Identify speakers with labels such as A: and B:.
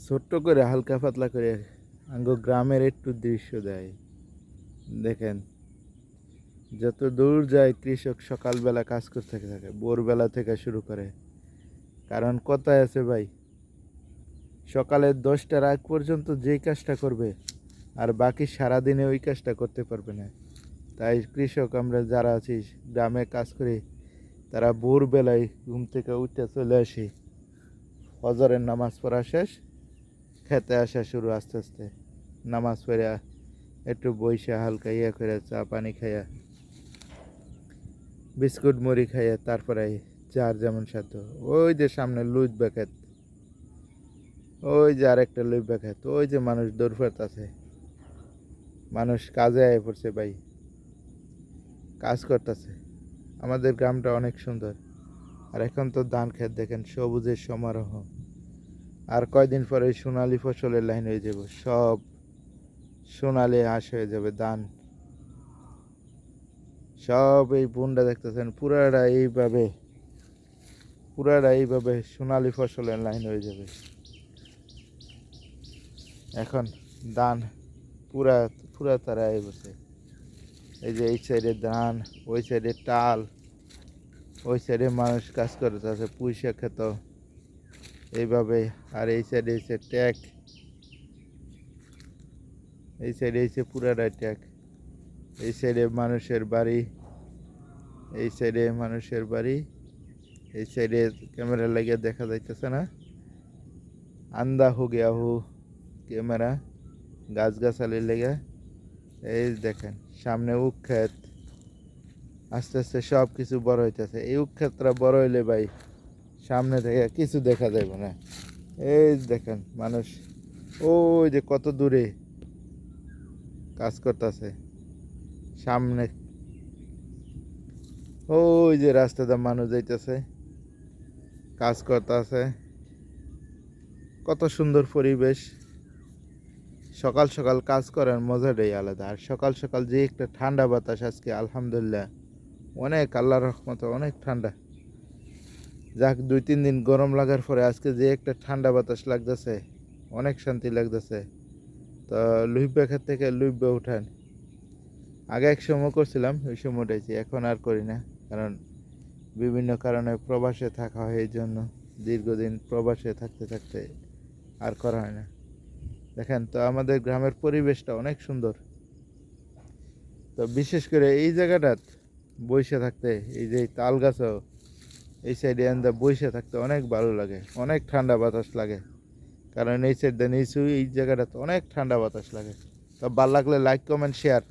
A: ছোট্ট করে হালকা পাতলা করে আঙ্গো গ্রামের একটু দৃশ্য দেয়। দেখেন, যত দূর যায় কৃষক সকালবেলা কাজ করতে থাকে, ভোরবেলা থেকে শুরু করে। কারণ কথায় আছে ভাই, সকালে 10টার আগ পর্যন্ত যেই কাজটা করবে আর বাকি সারাদিনে ওই কাজটা করতে পারবে না। তাই কৃষক আমরা যারা আছি গ্রামে কাজ করি, তারা ভোরবেলায় ঘুম থেকে উঠে চলে আসি, ফজরের নামাজ পড়া শেষ, খেতে আসা শুরু আস্তে আস্তে। নামাজ পড়ে একটু বইসা হালকা ইয়ে করে চা পানি খাইয়া, বিস্কুট মুড়ি খাইয়া, তারপরে যার যেমন সাধ্য। ওই যে সামনে লুজ ব্যাকেট, ওই যে আরেকটা লুজ ব্যাকেট, ওই যে মানুষ দৌড়ফাত আছে, মানুষ কাজে আয় পড়ছে ভাই, কাজ করতেছে। আমাদের গ্রামটা অনেক সুন্দর। আর এখন তো ধান ক্ষেত দেখেন, সবুজের সমারোহ। আর কয়দিন পরে সোনালি ফসলের লাইন হয়ে যাব, সব সোনালি আঁশ হয়ে যাবে ধান। সব এই বুনটা দেখতেছেন, পুরাটা এইভাবে সোনালি ফসলের লাইন হয়ে যাবে। এখন ধান পুরা পুরা তারা এই বসে, এই যে এই সাইডে ধান, ওই সাইডে টাল, ওই সাইডে মানুষ কাজ করতেছে পুঁইশাক খেত এইভাবে। আর এই সাইডে এসে ট্যাক, এই সাইডে এসে পুরাটাই ট্যাক। এই সাইডে মানুষের বাড়ি, এই সাইডে মানুষের বাড়ি, এই সাইডে ক্যামেরা লাগিয়ে দেখা যাইতেছে না, আন্দা হো গিয়া হো ক্যামেরা, গাছগাছালি লেগে। এই দেখেন সামনে উখ ক্ষেত, আস্তে আস্তে সব কিছু বড় হইতেছে। এই উখ ক্ষেতটা বড় হইলে ভাই সামনে থেকে কিছু দেখা যাবে না। এই দেখেন মানুষ ওই যে কত দূরে কাজ করতেছে, সামনে ওই যে রাস্তাতে মানুষ যাইতেছে, কাজ করতেছে। কত সুন্দর পরিবেশ। সকাল সকাল কাজ করার মজাটাই আলাদা। আর সকাল সকাল যে একটা ঠান্ডা বাতাস আজকে, আলহামদুলিল্লাহ অনেক, আল্লাহর রহমতে অনেক ঠান্ডা। যাক, 2-3 দিন গরম লাগার পরে আজকে যে একটা ঠান্ডা বাতাস লাগতেছে, অনেক শান্তি লাগতেছে। তো লুইব্বা ক্ষেত থেকে লুইব্বা উঠান আগে এক সময় করছিলাম, ওই সময় উঠেছি, এখন আর করি না। কারণ বিভিন্ন কারণে প্রবাসে থাকা হয়, এই জন্য দীর্ঘদিন প্রবাসে থাকতে থাকতে আর করা হয় না। দেখেন তো আমাদের গ্রামের পরিবেশটা অনেক সুন্দর। তো বিশেষ করে এই জায়গাটা বসে থাকতে, এই যে তাল গাছও এই সাইডে আন্দা বসে থাকতে অনেক ভালো লাগে, অনেক ঠান্ডা বাতাস লাগে। কারণ এই সাইডটা নিচু, এই জায়গাটাতে অনেক ঠান্ডা বাতাস লাগে। তো ভালো লাগলে লাইক কমেন্ট শেয়ার।